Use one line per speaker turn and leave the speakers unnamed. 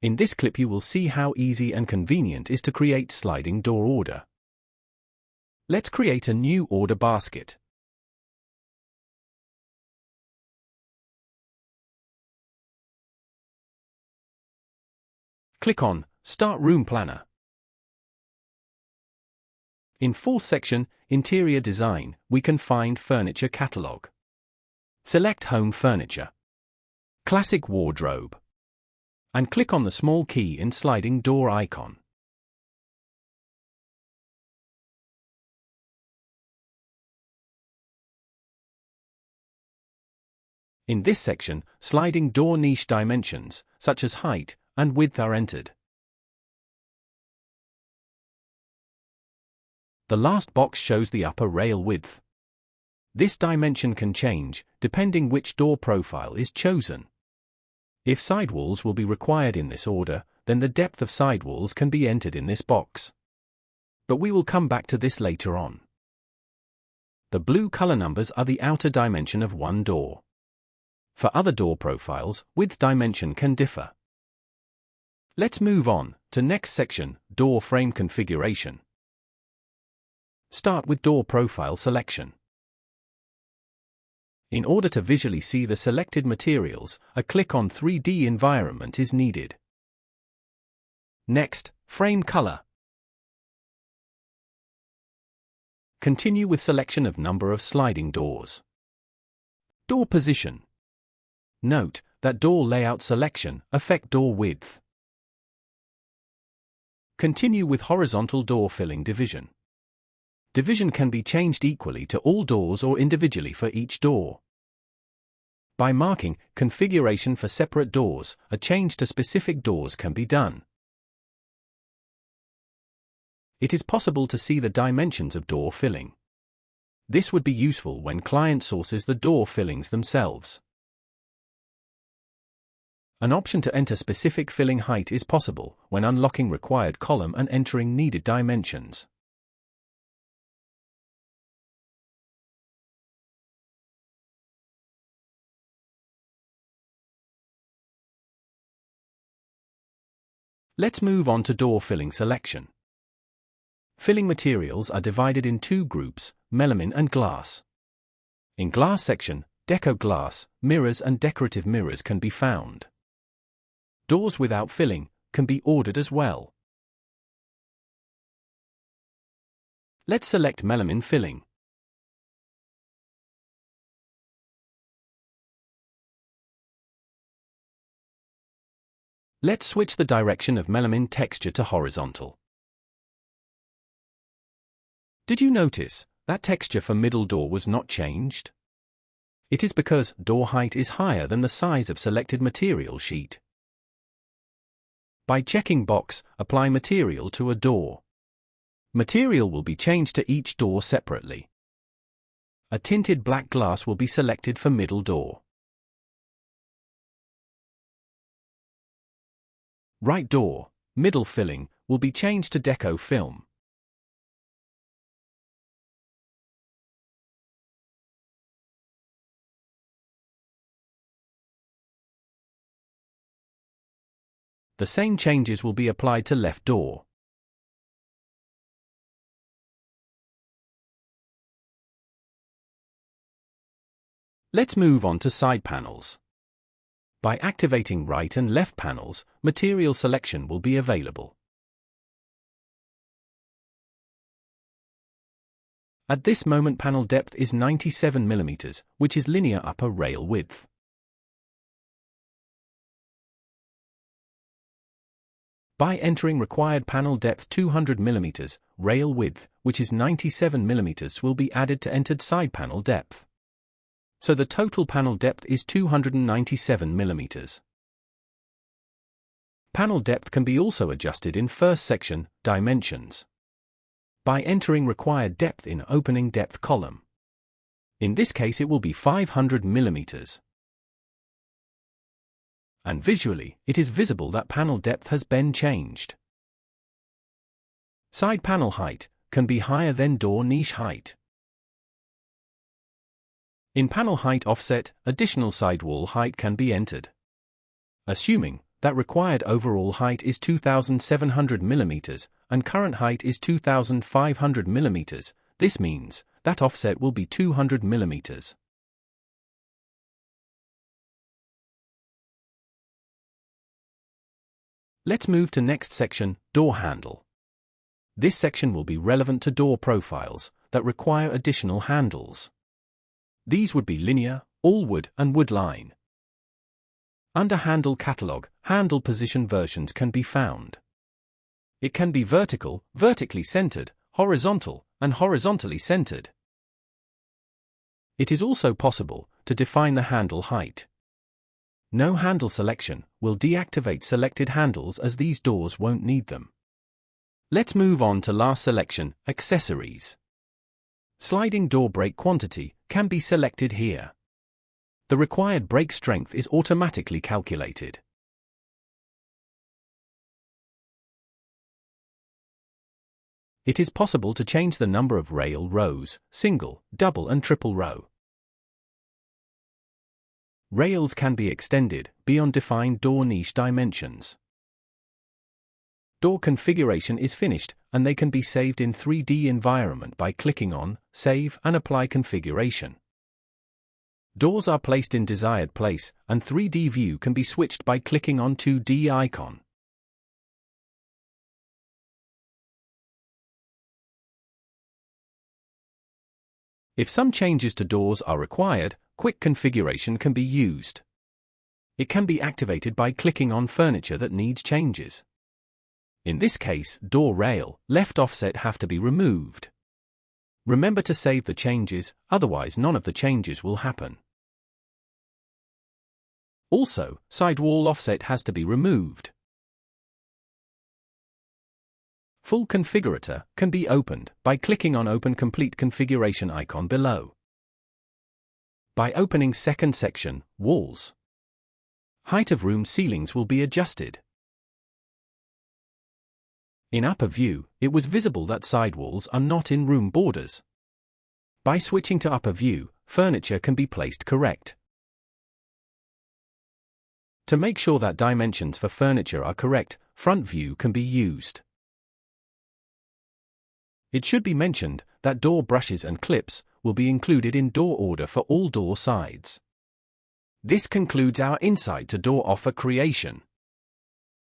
In this clip you will see how easy and convenient it is to create sliding door order. Let's create a new order basket. Click on Start Room Planner. In fourth section, Interior Design, we can find Furniture Catalog. Select Home Furniture, Classic Wardrobe, and click on the small key in sliding door icon. In this section, sliding door niche dimensions, such as height and width, are entered. The last box shows the upper rail width. This dimension can change, depending which door profile is chosen. If sidewalls will be required in this order, then the depth of sidewalls can be entered in this box. But we will come back to this later on. The blue color numbers are the outer dimension of one door. For other door profiles, width dimension can differ. Let's move on to next section, door frame configuration. Start with door profile selection. In order to visually see the selected materials, a click on 3D environment is needed. Next, frame color. Continue with selection of number of sliding doors. Door position. Note that door layout selection affects door width. Continue with horizontal door filling division. Division can be changed equally to all doors or individually for each door. By marking configuration for separate doors, a change to specific doors can be done. It is possible to see the dimensions of door filling. This would be useful when client sources the door fillings themselves. An option to enter specific filling height is possible when unlocking required column and entering needed dimensions. Let's move on to door filling selection. Filling materials are divided in two groups, melamine and glass. In glass section, deco glass, mirrors and decorative mirrors can be found. Doors without filling can be ordered as well. Let's select melamine filling. Let's switch the direction of melamine texture to horizontal. Did you notice that texture for middle door was not changed? It is because door height is higher than the size of selected material sheet. By checking box, apply material to a door. Material will be changed to each door separately. A tinted black glass will be selected for middle door. Right door, middle filling, will be changed to deco film. The same changes will be applied to left door. Let's move on to side panels. By activating right and left panels, material selection will be available. At this moment panel depth is 97 mm, which is linear upper rail width. By entering required panel depth 200 mm, rail width, which is 97 mm, will be added to entered side panel depth. So the total panel depth is 297 mm. Panel depth can be also adjusted in first section, dimensions, by entering required depth in opening depth column. In this case it will be 500 mm. And visually, it is visible that panel depth has been changed. Side panel height can be higher than door niche height. In panel height offset, additional sidewall height can be entered. Assuming that required overall height is 2,700 mm and current height is 2,500 mm, this means that offset will be 200 mm. Let's move to next section, door handle. This section will be relevant to door profiles that require additional handles. These would be linear, all-wood and wood line. Under Handle Catalog, handle position versions can be found. It can be vertical, vertically centered, horizontal, and horizontally centered. It is also possible to define the handle height. No handle selection will deactivate selected handles as these doors won't need them. Let's move on to last selection, accessories. Sliding door brake quantity can be selected here. The required brake strength is automatically calculated. It is possible to change the number of rail rows, single, double and triple row. Rails can be extended beyond defined door niche dimensions. Door configuration is finished and they can be saved in 3D environment by clicking on Save and Apply Configuration. Doors are placed in desired place and 3D view can be switched by clicking on 2D icon. If some changes to doors are required, quick configuration can be used. It can be activated by clicking on furniture that needs changes. In this case, door rail, left offset have to be removed. Remember to save the changes, otherwise none of the changes will happen. Also, sidewall offset has to be removed. Full configurator can be opened by clicking on Open Complete Configuration icon below. By opening second section, walls. Height of room ceilings will be adjusted. In upper view, it was visible that sidewalls are not in room borders. By switching to upper view, furniture can be placed correct. To make sure that dimensions for furniture are correct, front view can be used. It should be mentioned that door brushes and clips will be included in door order for all door sides. This concludes our insight to door offer creation.